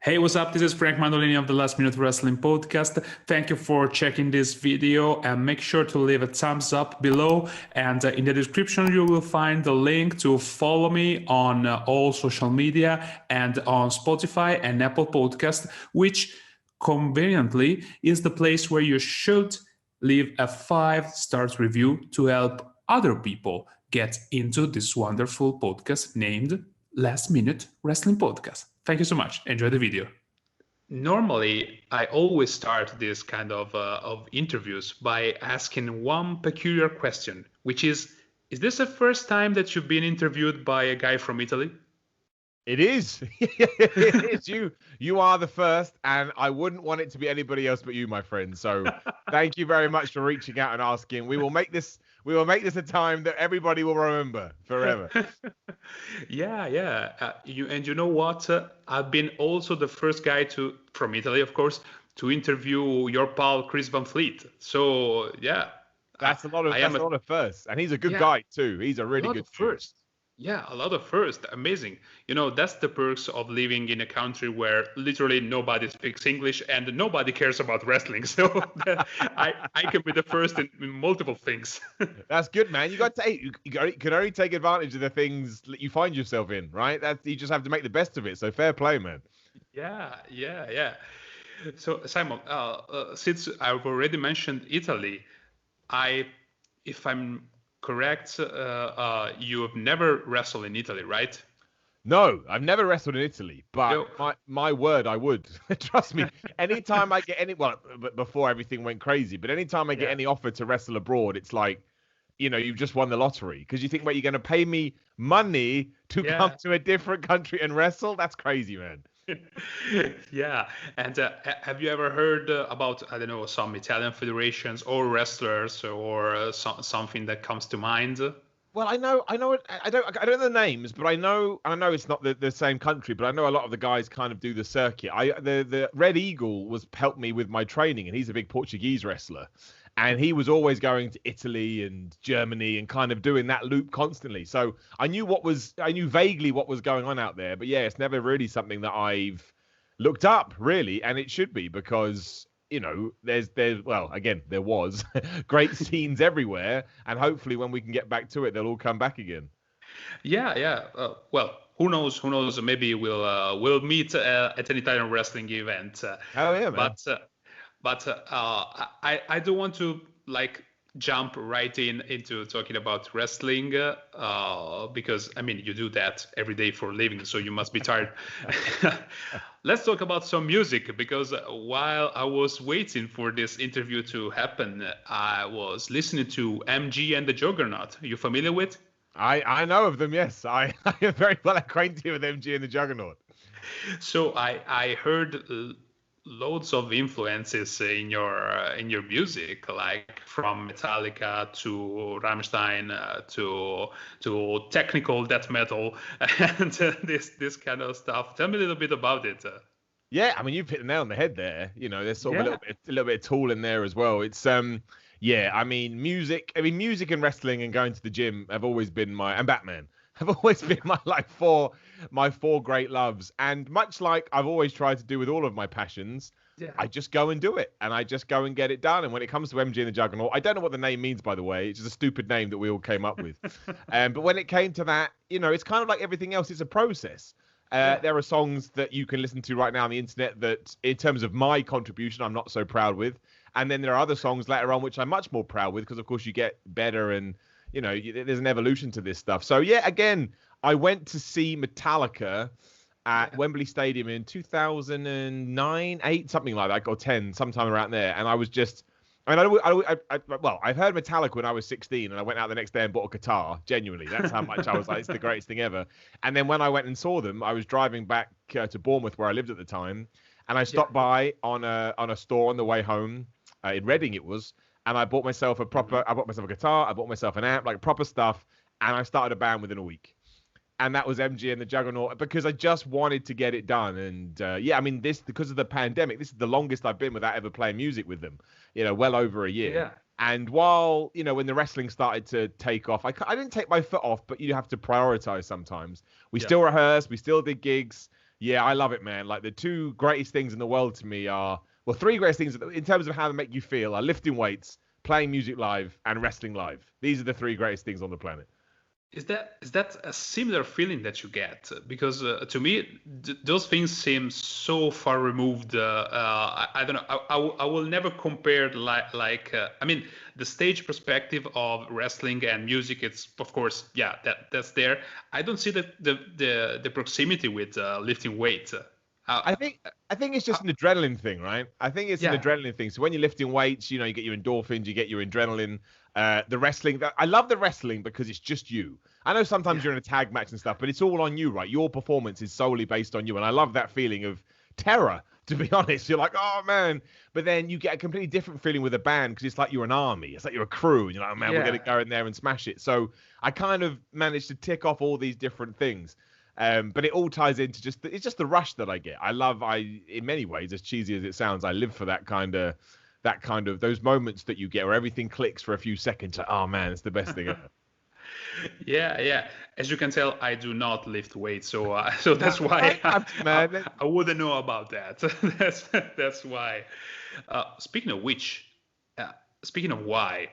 Hey, what's up? This is Frank Mandolini of the Last Minute Wrestling Podcast. Thank you for checking this video and make sure to leave a thumbs up below. And in the description, you will find the link to follow me on all social media and on Spotify and Apple Podcast, which conveniently is the place where you should leave a 5-star review to help other people get into this wonderful podcast named Last Minute Wrestling Podcast. Thank you so much. Enjoy the video. Normally, I always start this kind of interviews by asking one peculiar question, which is this the first time that you've been interviewed by a guy from Italy? It is. It is. You are the first, and I wouldn't want it to be anybody else but you, my friend. So thank you very much for reaching out and asking. We will make this a time that everybody will remember forever. Yeah. You know what? I've been also the first guy from Italy, of course, to interview your pal Chris Van Fleet. So yeah, that's a lot of firsts, and he's a good guy too. He's a really good first. Yeah, a lot of first. Amazing. You know, that's the perks of living in a country where literally nobody speaks English and nobody cares about wrestling. So I can be the first in multiple things. That's good, man. You can only take advantage of the things that you find yourself in, right? You just have to make the best of it. So fair play, man. Yeah. So Simon, since I've already mentioned Italy, if I'm correct, you have never wrestled in Italy, right? No, I've never wrestled in Italy, but my word, I would. Trust me. Anytime I get before everything went crazy, but anytime I get any offer to wrestle abroad, it's like, you've just won the lottery, because you think, you're going to pay me money to come to a different country and wrestle? That's crazy, man. Yeah, and have you ever heard about, I don't know, some Italian federations or wrestlers or something that comes to mind? Well, I know. I don't know the names, but I know it's not the same country, but I know a lot of the guys kind of do the circuit. The Red Eagle helped me with my training, and he's a big Portuguese wrestler. And he was always going to Italy and Germany and kind of doing that loop constantly. So I knew vaguely what was going on out there. But yeah, it's never really something that I've looked up, really. And it should be, because, there was great scenes everywhere. And hopefully when we can get back to it, they'll all come back again. Yeah. Well, who knows? Maybe we'll meet at an Italian wrestling event. Oh, yeah, man. But I don't want to jump right into talking about wrestling because you do that every day for a living, so you must be tired. Let's talk about some music, because while I was waiting for this interview to happen, I was listening to MG and the Juggernaut. You familiar with? I know of them, yes. I am very well acquainted with MG and the Juggernaut. So I heard loads of influences in your music, like from Metallica to Rammstein to technical death metal and this kind of stuff. Tell me a little bit about it. Yeah, you've hit the nail on the head there. There's sort of a little bit of Tool in there as well. It's music and wrestling and going to the gym have always been and Batman have always been my four great loves. And much like I've always tried to do with all of my passions, I just go and do it, and I just go and get it done. And when it comes to MG and the Juggernaut, I don't know what the name means, by the way. It's just a stupid name that we all came up with. But when it came to that, it's kind of like everything else. It's a process. There are songs that you can listen to right now on the internet that, in terms of my contribution, I'm not so proud with. And then there are other songs later on which I'm much more proud with, because, of course, you get better and there's an evolution to this stuff. So, yeah, again, I went to see Metallica at Wembley Stadium in 2009, 8, something like that, or 10, sometime around there. And I was just, I've heard Metallica when I was 16, and I went out the next day and bought a guitar. Genuinely, that's how much I was like, it's the greatest thing ever. And then when I went and saw them, I was driving back to Bournemouth, where I lived at the time, and I stopped by on a store on the way home, in Reading it was. And I bought myself a guitar, I bought myself an amp, like proper stuff, and I started a band within a week. And that was MG and the Juggernaut, because I just wanted to get it done. And because of the pandemic, this is the longest I've been without ever playing music with them, well over a year. Yeah. And while, when the wrestling started to take off, I didn't take my foot off, but you have to prioritize sometimes. We still rehearsed, we still did gigs. Yeah, I love it, man. Like the two greatest things in the world to me are, well, three greatest things in terms of how they make you feel are lifting weights, playing music live, and wrestling live. These are the three greatest things on the planet. Is that a similar feeling that you get? Because to me, those things seem so far removed. I don't know. I will never compare I mean, the stage perspective of wrestling and music. It's of course, yeah, that's there. I don't see the proximity with lifting weights. I think it's just an adrenaline thing, right? I think it's an Yeah, adrenaline thing. So when you're lifting weights, you know, you get your endorphins, you get your adrenaline. The wrestling, I love the wrestling because it's just you. I know sometimes yeah, you're in a tag match and stuff, but it's all on you, right? Your performance is solely based on you, and I love that feeling of terror. To be honest, you're like, oh man, but then you get a completely different feeling with a band because it's like you're an army, it's like you're a crew, and you're like, oh, man, we're gonna yeah. go in there and smash it. So I kind of managed to tick off all these different things. But it all ties into it's just the rush that I get. In many ways, as cheesy as it sounds, I live for that kind of those moments that you get where everything clicks for a few seconds. Like, oh man, it's the best thing ever. Yeah, yeah. As you can tell, I do not lift weights, so that's why Man. I wouldn't know about that. That's why. Speaking of which, uh, speaking of why,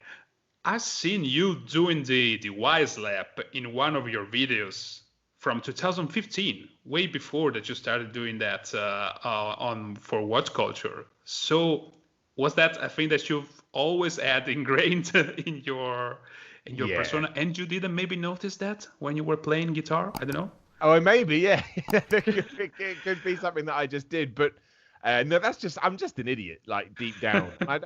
I've seen you doing the Wise Lap in one of your videos from 2015, way before that you started doing that on for WhatCulture. So was that a thing that you've always had ingrained in your Yeah. persona, and you didn't maybe notice that when you were playing guitar? I don't know. Oh, maybe, yeah. It could be something that I just did, but no, I'm just an idiot, like deep down. I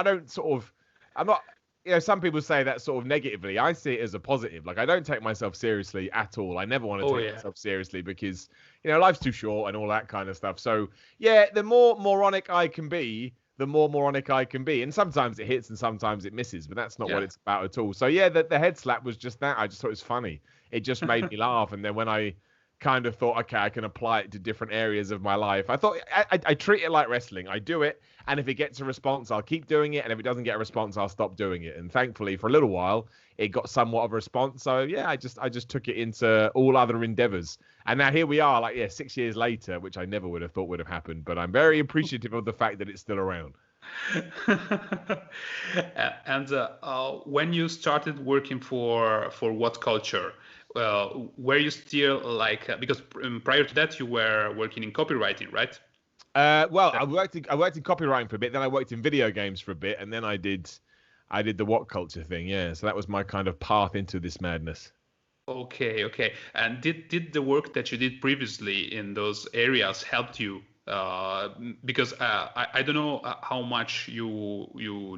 don't sort of, I'm not. You know, some people say that sort of negatively. I see it as a positive. Like I don't take myself seriously at all. I never want to Oh take yeah, myself seriously because life's too short and all that kind of stuff. So yeah, the more moronic I can be, the more moronic I can be. And sometimes it hits and sometimes it misses, but that's not what yeah. it's about at all. So yeah, the head slap was just that. I just thought it was funny. It just made me laugh. And then when I kind of thought, okay, I can apply it to different areas of my life, I thought I treat it like wrestling. I do it, and if it gets a response, I'll keep doing it. And if it doesn't get a response, I'll stop doing it. And thankfully, for a little while, it got somewhat of a response. So yeah, I just took it into all other endeavors. And now here we are, like, yeah, 6 years later, which I never would have thought would have happened. But I'm very appreciative of the fact that it's still around. And when you started working for WhatCulture, were you still because prior to that you were working in copywriting, right? Well, That, I worked in copywriting for a bit, then I worked in video games for a bit, and then I did the WhatCulture thing. Yeah, so that was my kind of path into this madness. okay, okay. And did the work that you did previously in those areas helped you? Because I don't know how much you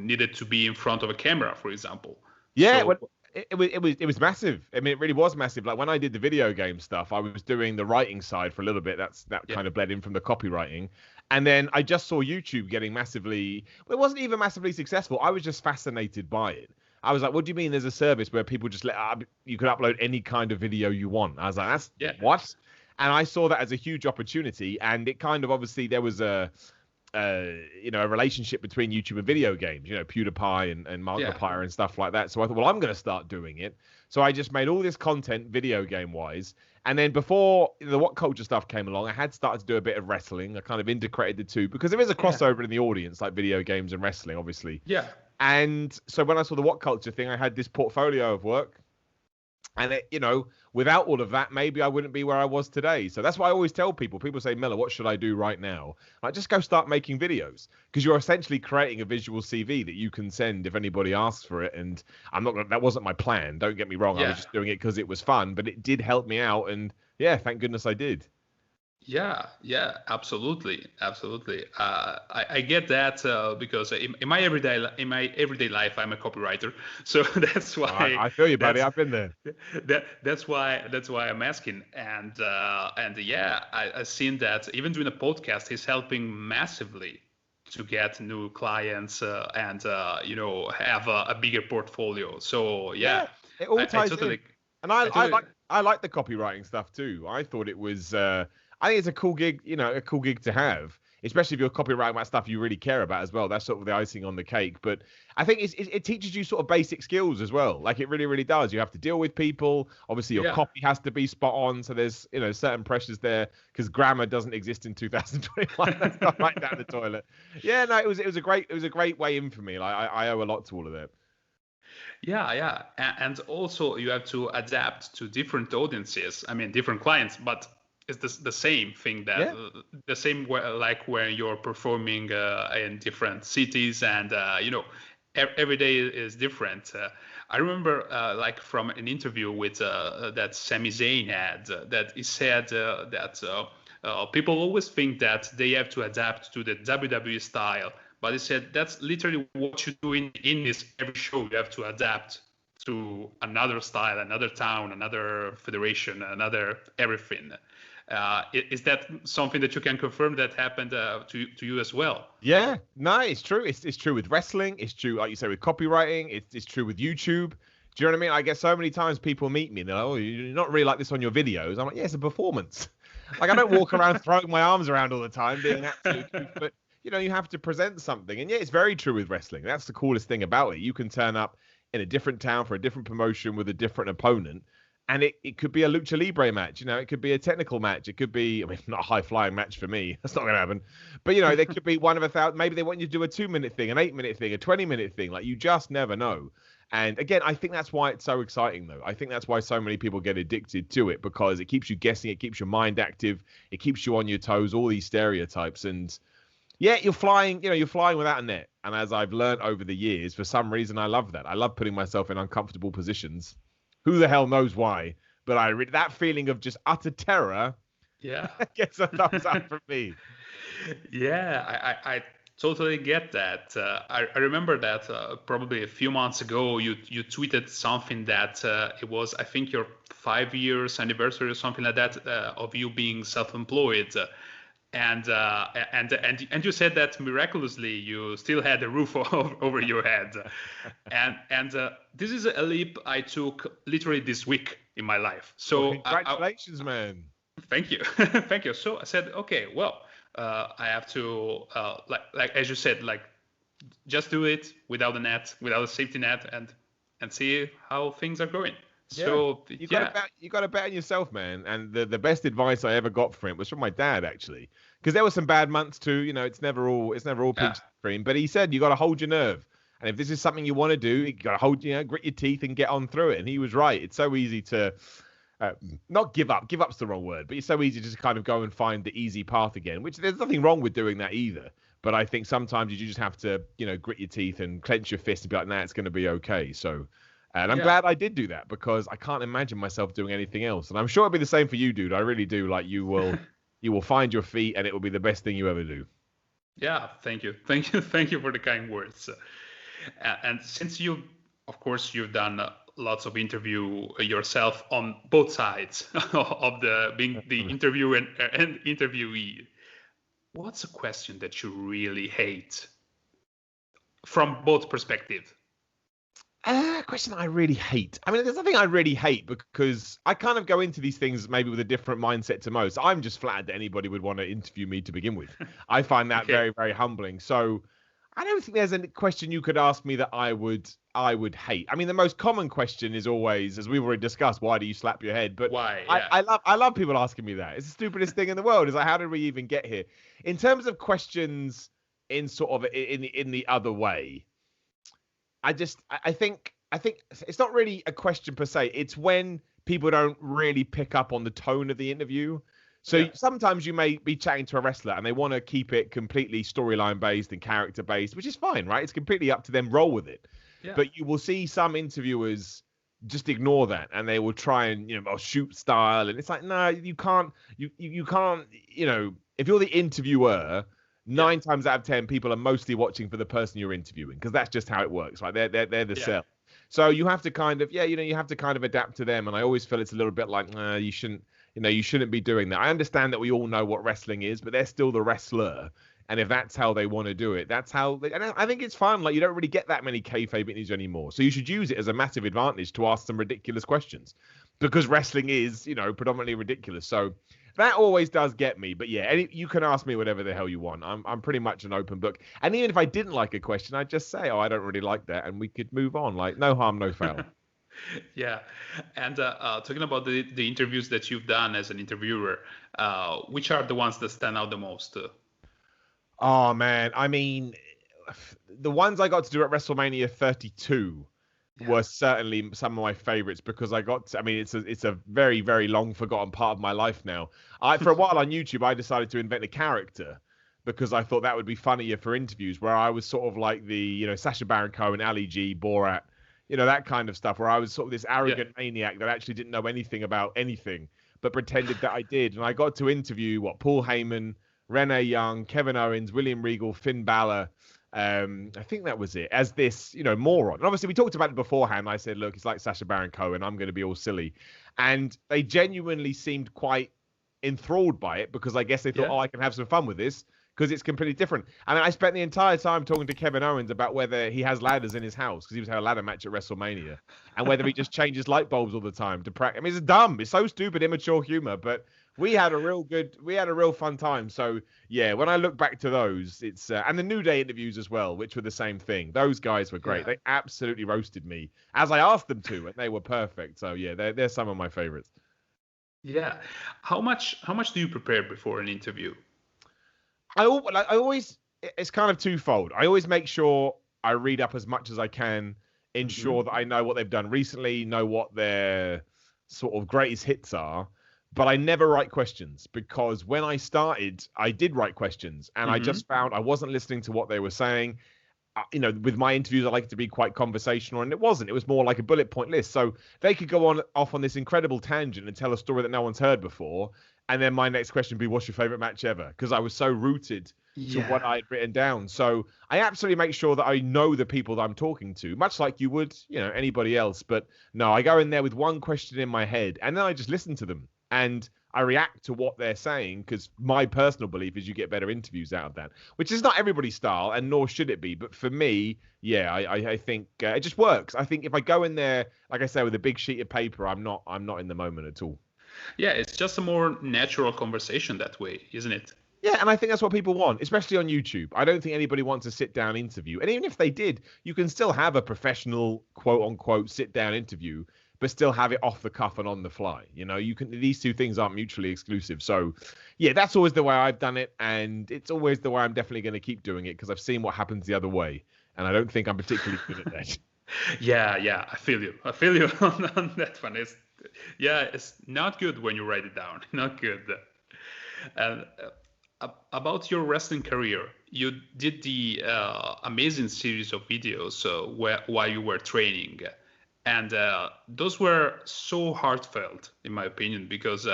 needed to be in front of a camera, for example. Yeah, So well, it was massive. I mean, it really was massive. Like when I did the video game stuff, I was doing the writing side for a little bit. That yeah, kind of bled in from the copywriting, and then I just saw YouTube getting massively. Well, it wasn't even massively successful. I was just fascinated by it. I was like, "What do you mean? There's a service where people just you can upload any kind of video you want?" I was like, "That's yeah, what?" And I saw that as a huge opportunity, and it kind of obviously there was a relationship between YouTube and video games, PewDiePie and yeah. Markiplier and stuff like that. So I thought, well, I'm going to start doing it. So I just made all this content video game wise. And then before the WhatCulture stuff came along, I had started to do a bit of wrestling. I kind of integrated the two because there is a Yeah. crossover in the audience, like video games and wrestling, obviously. Yeah. And so when I saw the WhatCulture thing, I had this portfolio of work. And without all of that, maybe I wouldn't be where I was today. So that's why I always tell people. People say, Miller, what should I do right now? Like, just go start making videos because you're essentially creating a visual CV that you can send if anybody asks for it. And that wasn't my plan. Don't get me wrong. I Yeah. was just doing it because it was fun, but it did help me out. And yeah, thank goodness I did. Yeah, yeah, absolutely, absolutely. I get that because in my everyday life, I'm a copywriter, so that's why I feel you, buddy. that's I've been there. that's why I'm asking. And yeah, I've seen that even doing a podcast is helping massively to get new clients and have a bigger portfolio. So Yeah, yeah, it all I ties totally, in. And I, I I totally, like I like the copywriting stuff too. I thought it was I think it's a cool gig, a cool gig to have. especially if you're copywriting about stuff you really care about as well. That's sort of the icing on the cake. But I think it teaches you sort of basic skills as well. Like it really, really does. You have to deal with people. Obviously, your copy has to be spot on. So there's, certain pressures there because grammar doesn't exist in 2021. That's not right down the toilet. Yeah, no, it was a great way in for me. Like I owe a lot to all of that. Yeah. And also you have to adapt to different audiences. I mean, different clients, but it's the same thing that the same way, like when you're performing in different cities and, every day is different. I remember like from an interview with that Sami Zayn had that he said that people always think that they have to adapt to the WWE style. But he said that's literally what you do in this every show. You have to adapt to another style, another town, another federation, another everything. Is that something that you can confirm that happened to you as well? Yeah, no, it's true. It's true with wrestling. It's true, like you say, with copywriting. It's true with YouTube. Do you know what I mean? I get so many times people meet me and they're like, oh, you're not really like this on your videos. I'm like, yeah, it's a performance. Like I don't walk around throwing my arms around all the time being absolute goof, but you have to present something. And yeah, it's very true with wrestling. That's the coolest thing about it. You can turn up in a different town for a different promotion with a different opponent. And it could be a lucha libre match, it could be a technical match. It could be, not a high flying match for me. That's not going to happen. But, there could be one of 1,000. Maybe they want you to do a 2-minute thing, an 8-minute thing, a 20-minute thing. Like, you just never know. And again, I think that's why it's so exciting, though. I think that's why so many people get addicted to it, because it keeps you guessing. It keeps your mind active. It keeps you on your toes, all these stereotypes. And yeah, you're flying without a net. And as I've learned over the years, for some reason, I love that. I love putting myself in uncomfortable positions. Who the hell knows why? But that feeling of just utter terror, gets a thumbs up from me. Yeah, I totally get that. I remember that probably a few months ago, you tweeted something that it was, I think, your 5 years anniversary or something like that of you being self-employed. And you said that miraculously you still had a roof over your head, and this is a leap I took literally this week in my life. So congratulations, man! Thank you, thank you. So I said, okay, well, I have to like as you said, like just do it without a net, without a safety net, and see how things are going. Yeah. So you got to bet on yourself, man. And the best advice I ever got from it was from my dad, actually, because there were some bad months too. It's never all peach and cream. But he said you got to hold your nerve, and if this is something you want to do, you got to hold, grit your teeth and get on through it. And he was right. It's so easy to not give up. Give up's the wrong word, but it's so easy to just kind of go and find the easy path again. Which there's nothing wrong with doing that either. But I think sometimes you just have to, grit your teeth and clench your fist and be like, nah, it's going to be okay. So. And I'm glad I did do that, because I can't imagine myself doing anything else. And I'm sure it'll be the same for you, dude. I really do. Like you will find your feet, and it will be the best thing you ever do. Yeah, thank you for the kind words. And since you've done lots of interview yourself on both sides of being the interviewer and interviewee, what's a question that you really hate from both perspectives? Question I really hate. I mean, there's nothing I really hate, because I kind of go into these things maybe with a different mindset to most. I'm just flattered that anybody would want to interview me to begin with. I find that very, very humbling. So I don't think there's a question you could ask me that I would hate. I mean, the most common question is always, as we've already discussed, why do you slap your head? But why? Yeah. I love people asking me that. It's the stupidest thing in the world. It's like, how did we even get here? In terms of questions in sort of in the other way, I think it's not really a question per se. It's when people don't really pick up on the tone of the interview. So sometimes you may be chatting to a wrestler and they want to keep it completely storyline based and character based, which is fine, right? It's completely up to them. Roll with it. Yeah. But you will see some interviewers just ignore that, and they will try and shoot style, and it's like, no, you can't. You can't. If you're the interviewer, 9 times out of 10, people are mostly watching for the person you're interviewing, because that's just how it works, right? They're the sell. So you have to kind of, you have to kind of adapt to them. And I always feel it's a little bit like, you shouldn't be doing that. I understand that we all know what wrestling is, but they're still the wrestler. And if that's how they want to do it, that's how and I think it's fun. Like, you don't really get that many kayfabe interviews anymore. So you should use it as a massive advantage to ask some ridiculous questions, because wrestling is, predominantly ridiculous. So that always does get me. But yeah, you can ask me whatever the hell you want. I'm pretty much an open book. And even if I didn't like a question, I'd just say, oh, I don't really like that, and we could move on. Like, no harm, no foul. Yeah, and talking about the interviews that you've done as an interviewer, which are the ones that stand out the most? Oh man, I mean, the ones I got to do at WrestleMania 32 were certainly some of my favorites because I got to, I mean, it's a very, very long forgotten part of my life now. For a while on YouTube, I decided to invent a character because I thought that would be funnier for interviews, where I was sort of like the Sacha Baron Cohen, Ali G, Borat, that kind of stuff, where I was sort of this arrogant maniac that actually didn't know anything about anything but pretended that I did. And I got to interview Paul Heyman, Renee Young, Kevin Owens, William Regal, Finn Balor. I think that was it, as this, moron. And obviously we talked about it beforehand. I said, look, it's like Sacha Baron Cohen. I'm going to be all silly. And they genuinely seemed quite enthralled by it because I guess they thought, oh, I can have some fun with this because it's completely different. I mean, I spent the entire time talking to Kevin Owens about whether he has ladders in his house because he was having a ladder match at WrestleMania and whether he just changes light bulbs all the time to practice. I mean, it's dumb. It's so stupid, immature humor, but we had a real fun time. So yeah, when I look back to those, it's and the New Day interviews as well, which were the same thing. Those guys were great. They absolutely roasted me as I asked them to, and they were perfect. So yeah, they're some of my favorites. Yeah, how much do you prepare before an interview? I always, it's kind of twofold. I always make sure I read up as much as I can, ensure that I know what they've done recently, know what their sort of greatest hits are. But I never write questions because when I started, I did write questions and I just found I wasn't listening to what they were saying. With my interviews, I like it to be quite conversational, and it wasn't. It was more like a bullet point list. So they could go off on this incredible tangent and tell a story that no one's heard before. And then my next question would be, what's your favorite match ever? Because I was so rooted to what I had written down. So I absolutely make sure that I know the people that I'm talking to, much like you would, anybody else. But no, I go in there with one question in my head and then I just listen to them. And I react to what they're saying because my personal belief is you get better interviews out of that, which is not everybody's style and nor should it be. But for me, yeah, I think it just works. I think if I go in there, like I say, with a big sheet of paper, I'm not in the moment at all. Yeah, it's just a more natural conversation that way, isn't it? Yeah, and I think that's what people want, especially on YouTube. I don't think anybody wants a sit-down interview. And even if they did, you can still have a professional, quote-unquote, sit-down interview, but still have it off the cuff and on the fly. These two things aren't mutually exclusive. So, yeah, that's always the way I've done it. And it's always the way I'm definitely going to keep doing it because I've seen what happens the other way. And I don't think I'm particularly good at that. Yeah, I feel you on that one. It's not good when you write it down. Not good. And about your wrestling career, you did the amazing series of videos while you were training. And those were so heartfelt, in my opinion, because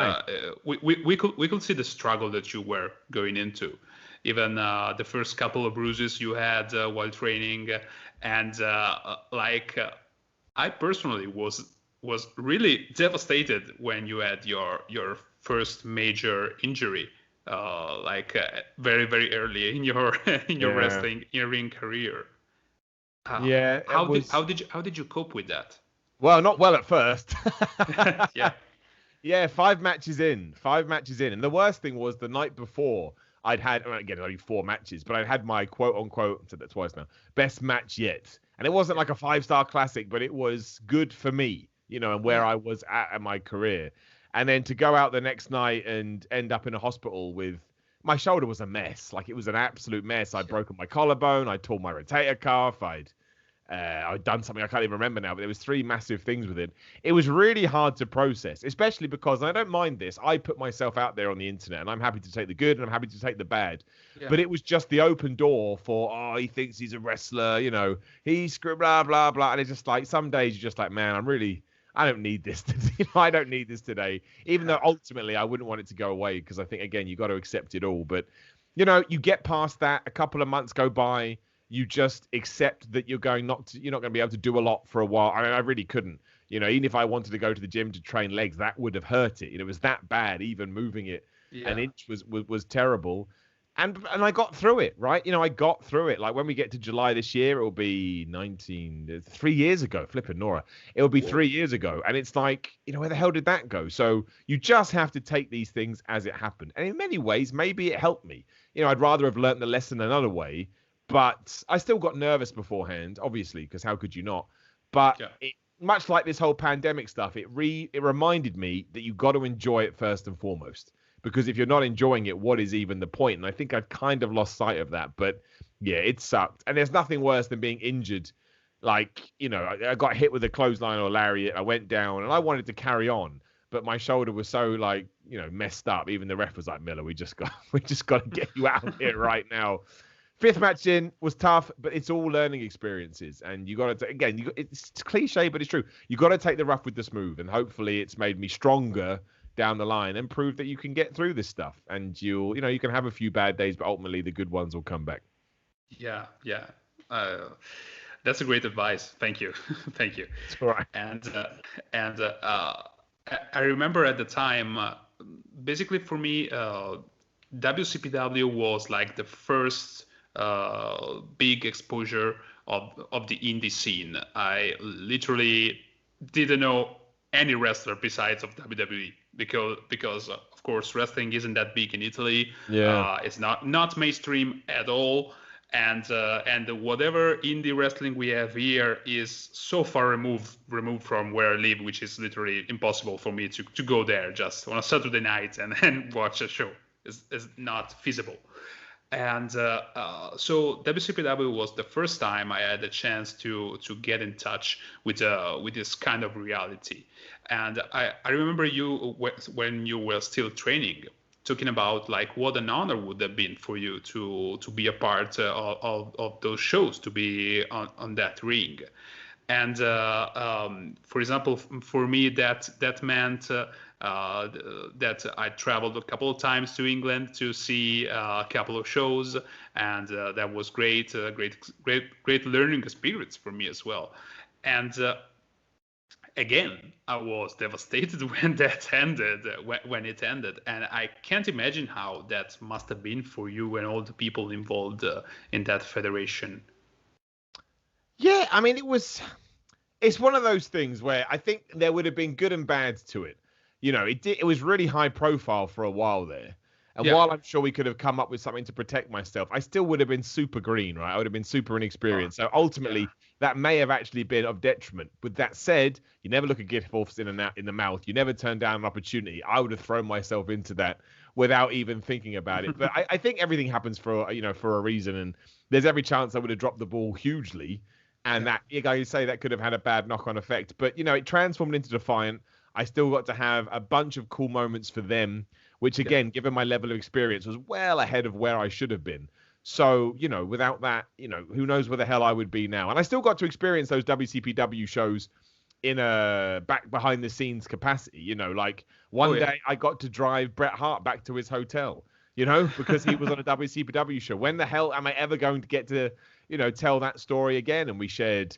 we could see the struggle that you were going into, even the first couple of bruises you had while training, and I personally was really devastated when you had your first major injury, very very early in your wrestling ring career. How did you cope with that? Well, not well at first. Yeah, 5 matches in, and the worst thing was the night before I'd had, again, only 4 matches, but I'd had my quote unquote, I've said that twice now, best match yet, and it wasn't like a 5-star classic, but it was good for me, and where I was at my career, and then to go out the next night and end up in a hospital with my shoulder was a mess, like it was an absolute mess. I'd broken my collarbone, I tore my rotator cuff, I'd done something I can't even remember now, but there was 3 massive things with it. It was really hard to process, especially because, and I don't mind this, I put myself out there on the internet and I'm happy to take the good and I'm happy to take the bad. Yeah. But it was just the open door for, he thinks he's a wrestler, he's blah, blah, blah. And it's just like, some days you're just like, man, I don't need this. I don't need this today, even though ultimately I wouldn't want it to go away because I think, again, you got to accept it all. But, you get past that, a couple of months go by, you just accept that you're not going to be able to do a lot for a while. I mean, I really couldn't. Even if I wanted to go to the gym to train legs, that would have hurt it. It was that bad. Even moving it an inch was terrible. And I got through it, right? I got through it. Like when we get to July this year, it'll be 3 years ago. Flipping Nora. It'll be 3 years ago. And it's like, where the hell did that go? So you just have to take these things as it happened. And in many ways, maybe it helped me. I'd rather have learnt the lesson another way, but I still got nervous beforehand, obviously, because how could you not? But much like this whole pandemic stuff, it reminded me that you got to enjoy it first and foremost. Because if you're not enjoying it, what is even the point? And I think I've kind of lost sight of that. But yeah, it sucked. And there's nothing worse than being injured. Like, I got hit with a clothesline or lariat. I went down and I wanted to carry on. But my shoulder was so messed up. Even the ref was like, Miller, we just got to get you out of here right now. Fifth match in was tough, but it's all learning experiences. And you got to, again, it's cliche, but it's true. You got to take the rough with the smooth. And hopefully it's made me stronger down the line and prove that you can get through this stuff. And you can have a few bad days, but ultimately the good ones will come back. Yeah. That's a great advice. Thank you. Thank you. It's all right. And I remember at the time, basically for me, WCPW was like the first big exposure of the indie scene. I literally didn't know any wrestler besides of WWE because of course wrestling isn't that big in Italy. It's not mainstream at all, and whatever indie wrestling we have here is so far removed from where I live, which is literally impossible for me to go there just on a Saturday night and then watch a show. Is not feasible. And so WCPW was the first time I had a chance to get in touch with this kind of reality. And I remember you when you were still training, talking about like what an honor would have been for you to be a part of those shows, to be on that ring. And for example, for me, that meant that I traveled a couple of times to England to see a couple of shows, and that was great learning experience for me as well. And again, I was devastated when that ended, when it ended, and I can't imagine how that must have been for you and all the people involved in that federation. Yeah, I mean, it's one of those things where I think there would have been good and bad to it. It was really high profile for a while there. And while I'm sure we could have come up with something to protect myself, I still would have been super green, right? I would have been super inexperienced. So ultimately, that may have actually been of detriment. With that said, you never look a gift horse in the mouth. You never turn down an opportunity. I would have thrown myself into that without even thinking about it. But I think everything happens for a reason. And there's every chance I would have dropped the ball hugely. And that, you say that could have had a bad knock-on effect. But, it transformed into Defiant. I still got to have a bunch of cool moments for them, which, again, given my level of experience, was well ahead of where I should have been. So, without that, who knows where the hell I would be now. And I still got to experience those WCPW shows in a back behind the scenes capacity. Like one day I got to drive Bret Hart back to his hotel, because he was on a WCPW show. When the hell am I ever going to get to, tell that story again? And we shared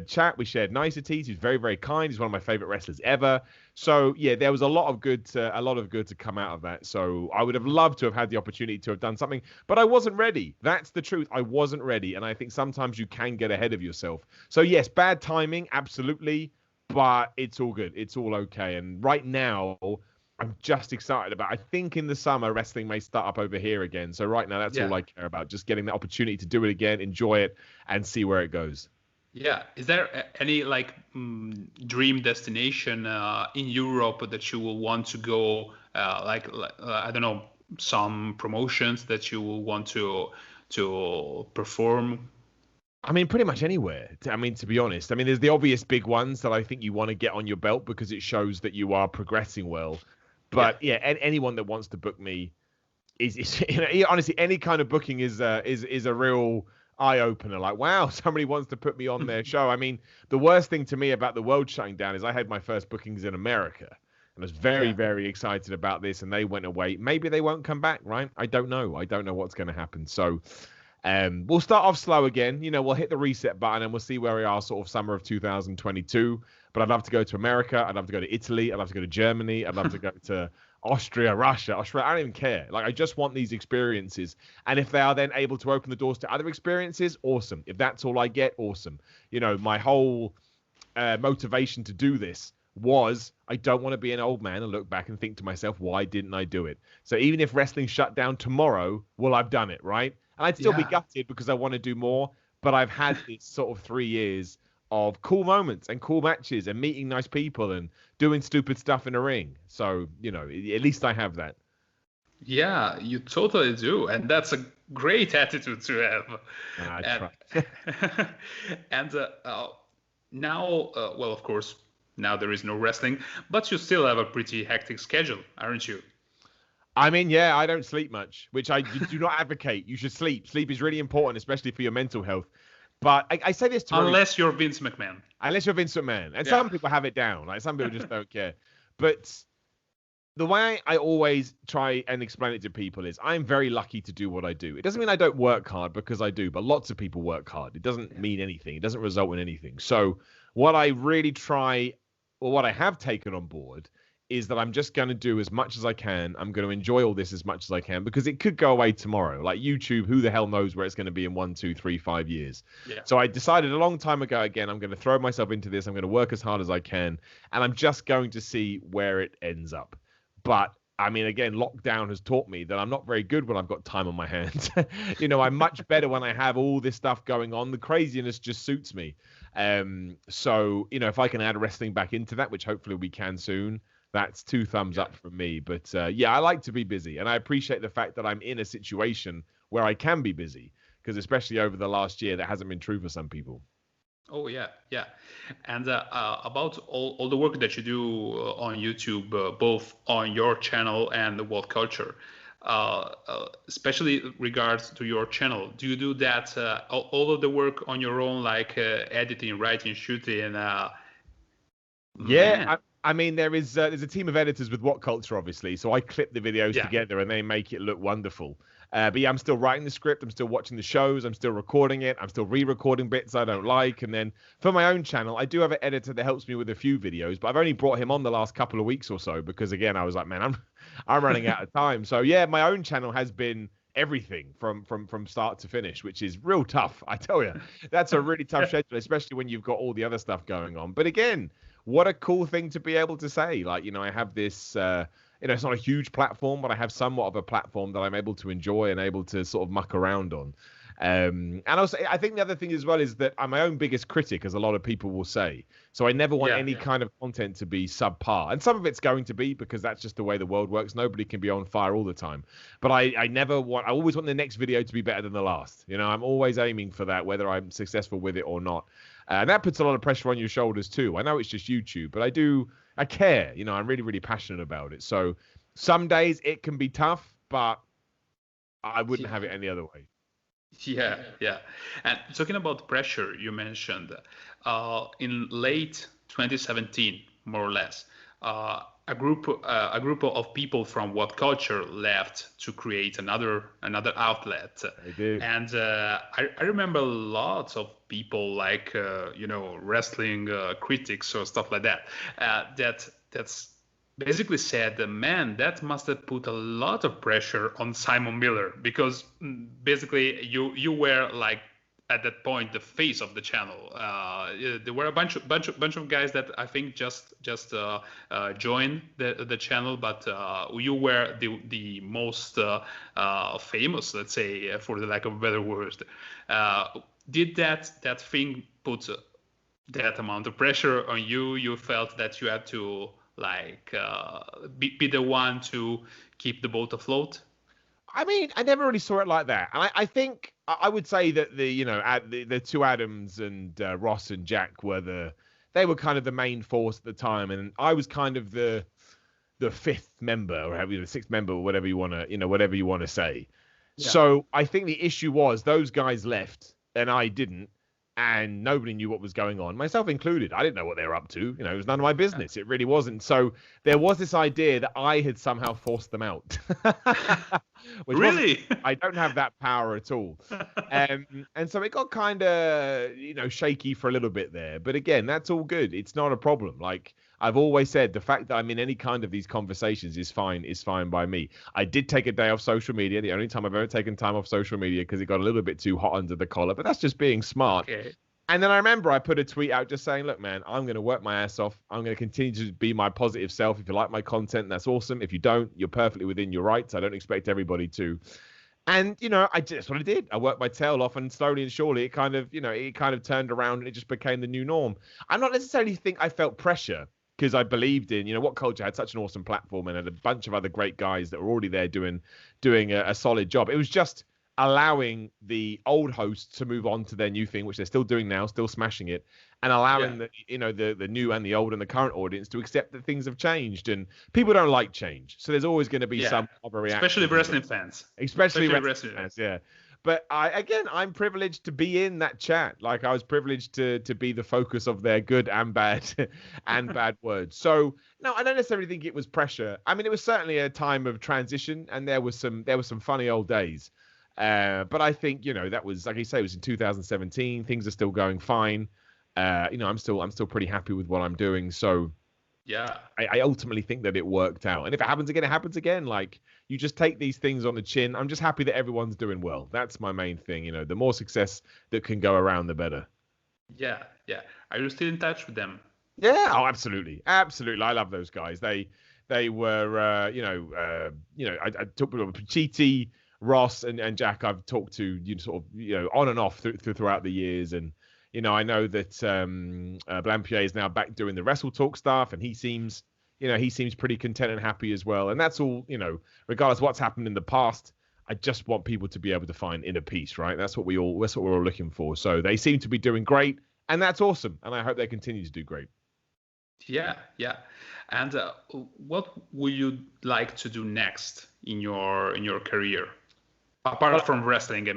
chat, we shared niceties. He's very, very kind. He's one of my favorite wrestlers ever. So yeah, there was a lot of good to come out of that. So I would have loved to have had the opportunity to have done something, but I wasn't ready. That's the truth. I wasn't ready. And I think sometimes you can get ahead of yourself. So yes, bad timing, absolutely, but it's all good. It's all okay. And right now, I'm just excited about, I think in the summer, wrestling may start up over here again. So right now, that's all I care about. Just getting the opportunity to do it again, enjoy it, and see where it goes. Yeah. Is there any dream destination in Europe that you will want to go? I don't know, some promotions that you will want to perform? I mean, pretty much anywhere. To be honest, there's the obvious big ones that I think you want to get on your belt because it shows that you are progressing well. But anyone that wants to book me is honestly, any kind of booking is a real eye opener. Like, wow, somebody wants to put me on their show. The worst thing to me about the world shutting down is I had my first bookings in America, and I was very, very excited about this, and they went away. Maybe they won't come back, right? I don't know what's going to happen. So we'll start off slow again. We'll hit the reset button and we'll see where we are sort of summer of 2022. But I'd love to go to America. I'd love to go to Italy. I'd love to go to Germany. I'd love to go to Austria, Russia, Australia. I don't even care. Like, I just want these experiences. And if they are then able to open the doors to other experiences, awesome. If that's all I get, awesome. You know, my whole motivation to do this was I don't want to be an old man and look back and think to myself, why didn't I do it? So even if wrestling shut down tomorrow, well, I've done it, right? And I'd still be gutted because I want to do more. But I've had this sort of 3 years of cool moments and cool matches and meeting nice people and doing stupid stuff in a ring. So, you know, at least I have that. Yeah, you totally do. And that's a great attitude to have. I try. And now, well, of course, now there is no wrestling, but you still have a pretty hectic schedule, aren't you? I mean, yeah, I don't sleep much, which I do not advocate. You should sleep. Sleep is really important, especially for your mental health. But I say this to unless you're Vince McMahon. Unless you're Vince McMahon. And some people have it down. Like, some people just don't care. But the way I always try and explain it to people is I'm very lucky to do what I do. It doesn't mean I don't work hard, because I do, but lots of people work hard. It doesn't mean anything. It doesn't result in anything. So what I really try, or what I have taken on board, is that I'm just going to do as much as I can. I'm going to enjoy all this as much as I can, because it could go away tomorrow. Like YouTube, who the hell knows where it's going to be in 1, 2, 3, 5 years. Yeah. So I decided a long time ago, again, I'm going to throw myself into this. I'm going to work as hard as I can, and I'm just going to see where it ends up. But I mean, again, lockdown has taught me that I'm not very good when I've got time on my hands. You know, I'm much better when I have all this stuff going on. The craziness just suits me. So, you know, if I can add wrestling back into that, which hopefully we can soon, that's 2 thumbs up from me. But yeah, I like to be busy, and I appreciate the fact that I'm in a situation where I can be busy, because especially over the last year, that hasn't been true for some people. Oh, yeah. And about all the work that you do on YouTube, both on your channel and the WhatCulture, especially regards to your channel, do you do that, all of the work on your own, like editing, writing, shooting? Yeah, I mean, there's a team of editors with WhatCulture, obviously, so I clip the videos together and they make it look wonderful. But yeah, I'm still writing the script. I'm still watching the shows. I'm still recording it. I'm still re-recording bits I don't like. And then for my own channel, I do have an editor that helps me with a few videos, but I've only brought him on the last couple of weeks or so, because again, I was like, man, I'm running out of time. So yeah, my own channel has been everything from start to finish, which is real tough. I tell you, that's a really tough schedule, especially when you've got all the other stuff going on. But again, what a cool thing to be able to say. Like, you know, I have this, you know, it's not a huge platform, but I have somewhat of a platform that I'm able to enjoy and able to sort of muck around on. And also, I think the other thing as well is that I'm my own biggest critic, as a lot of people will say. So I never want any kind of content to be subpar. And some of it's going to be, because that's just the way the world works. Nobody can be on fire all the time. But I always want the next video to be better than the last. You know, I'm always aiming for that, whether I'm successful with it or not. And that puts a lot of pressure on your shoulders too. I know it's just YouTube, but I care. You know, I'm really, really passionate about it. So some days it can be tough, but I wouldn't have it any other way. Yeah. And talking about pressure, you mentioned in late 2017, more or less, a group of people from WhatCulture left to create another outlet. They did. And I remember lots of people, like you know, wrestling critics or stuff like that, that's basically said, man, that must have put a lot of pressure on Simon Miller, because basically you were, like, at that point, the face of the channel. There were a bunch of guys that I think just joined the channel, but you were the most famous, let's say, for the lack of a better word. Did that thing put that amount of pressure on you? You felt that you had to, like, be the one to keep the boat afloat? I mean, I never really saw it like that. And I think I would say that the 2 Adams and Ross and Jack they were kind of the main force at the time, and I was kind of the 5th member, or the 6th member, or whatever you want to say. Yeah. So I think the issue was those guys left and I didn't, and nobody knew what was going on, myself included. I didn't know what they were up to. You know, it was none of my business. It really wasn't. So there was this idea that I had somehow forced them out. Really? I don't have that power at all. And so it got kind of, you know, shaky for a little bit there. But again, that's all good. It's not a problem. Like, I've always said the fact that I'm in any kind of these conversations is fine by me. I did take a day off social media, the only time I've ever taken time off social media because it got a little bit too hot under the collar, but that's just being smart. Okay. And then I remember I put a tweet out just saying, look, man, I'm going to work my ass off. I'm going to continue to be my positive self. If you like my content, that's awesome. If you don't, you're perfectly within your rights. I don't expect everybody to. And, that's what I did. I worked my tail off, and slowly and surely it kind of turned around and it just became the new norm. I'm not necessarily think I felt pressure because I believed in, WhatCulture had such an awesome platform and had a bunch of other great guys that were already there doing a solid job. It was just allowing the old hosts to move on to their new thing, which they're still doing now, still smashing it, and allowing the new and the old and the current audience to accept that things have changed. And people don't like change, so there's always going to be some other reaction, especially wrestling fans, especially wrestling fans. Yeah. But I'm privileged to be in that chat. Like, I was privileged to be the focus of their good and bad and bad words. So no, I don't necessarily think it was pressure. I mean, it was certainly a time of transition, and there was some funny old days. But I think, that was, like you say, it was in 2017. Things are still going fine. I'm still pretty happy with what I'm doing. So yeah, I ultimately think that it worked out. And if it happens again, it happens again. Like, you just take these things on the chin. I'm just happy that everyone's doing well. That's my main thing. The more success that can go around, the better. Yeah. Are you still in touch with them? Yeah. Oh, absolutely. I love those guys. They were, I took Pachiti, Ross and Jack I've talked to on and off throughout the years, and I know that Blampier is now back doing the Wrestle Talk stuff, and he seems pretty content and happy as well. And that's all, regardless of what's happened in the past, I just want people to be able to find inner peace, right? That's what we're all looking for. So they seem to be doing great, and that's awesome. And I hope they continue to do great. Yeah. And what would you like to do next in your career? Apart from wrestling.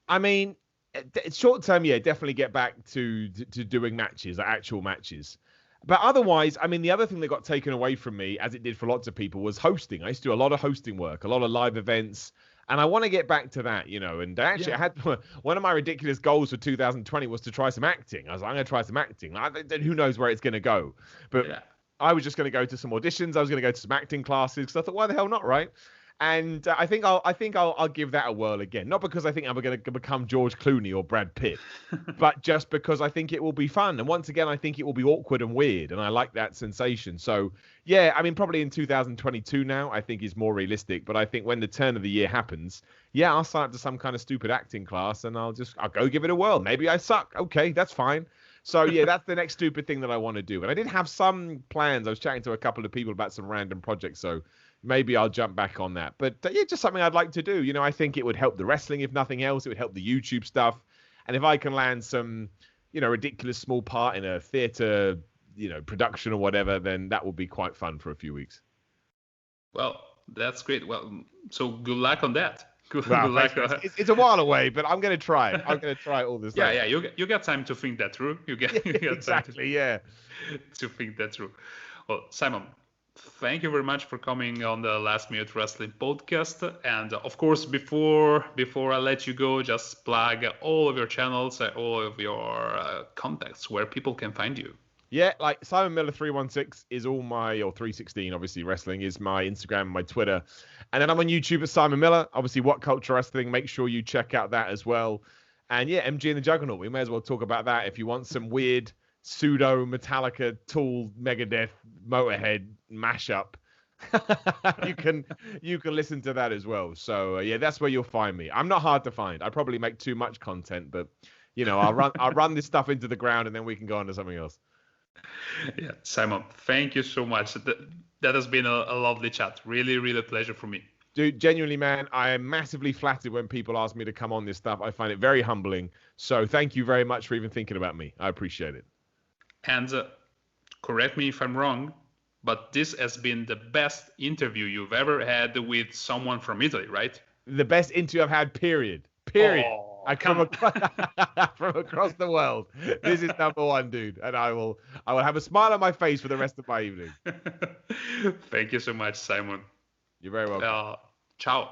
I mean, short term, yeah, definitely get back to doing matches, like actual matches. But otherwise, I mean, the other thing that got taken away from me, as it did for lots of people, was hosting. I used to do a lot of hosting work, a lot of live events, and I want to get back to that, And actually, I had one of my ridiculous goals for 2020 was to try some acting. I was like, I'm going to try some acting. Who knows where it's going to go? But I was just going to go to some auditions. I was going to go to some acting classes because I thought, why the hell not, right? And I think I'll give that a whirl again. Not because I think I'm going to become George Clooney or Brad Pitt, but just because I think it will be fun. And once again, I think it will be awkward and weird, and I like that sensation. So yeah, I mean, probably in 2022 now, I think is more realistic. But I think when the turn of the year happens, yeah, I'll sign up to some kind of stupid acting class, and I'll go give it a whirl. Maybe I suck. Okay, that's fine. So yeah, that's the next stupid thing that I want to do. And I did have some plans. I was chatting to a couple of people about some random projects, so maybe I'll jump back on that. But yeah, just something I'd like to do. I think it would help the wrestling, if nothing else. It would help the YouTube stuff. And if I can land some, ridiculous small part in a theater, production or whatever, then that would be quite fun for a few weeks. Well, that's great. Well, so good luck on that. Good luck. It's a while away, but I'm going to try it. I'm going to try it all this time. Yeah. You got time to think that through. You got exactly, time to think that through. Well, Simon, thank you very much for coming on the Last Minute Wrestling podcast. And of course, before I let you go, just plug all of your channels, all of your contacts, where people can find you. Yeah, like Simon Miller 316 is all my, or 316, obviously wrestling is my Instagram, my Twitter. And then I'm on YouTube at Simon Miller. Obviously, WhatCulture Wrestling. Make sure you check out that as well. And yeah, MG and the Juggernaut. We may as well talk about that if you want some weird pseudo Metallica, Tool, Megadeth, Motorhead mashup. you can listen to that as well. So yeah, that's where you'll find me. I'm not hard to find. I probably make too much content, but I'll run this stuff into the ground and then we can go on to something else. Yeah, Simon, thank you so much. That has been a lovely chat. Really, really a pleasure for me. Dude, genuinely, man, I am massively flattered when people ask me to come on this stuff. I find it very humbling. So thank you very much for even thinking about me. I appreciate it. And correct me if I'm wrong, but this has been the best interview you've ever had with someone from Italy, right? The best interview I've had, period. Oh, I come from across the world. This is number one, dude. And I will have a smile on my face for the rest of my evening. Thank you so much, Simon. You're very welcome. Ciao.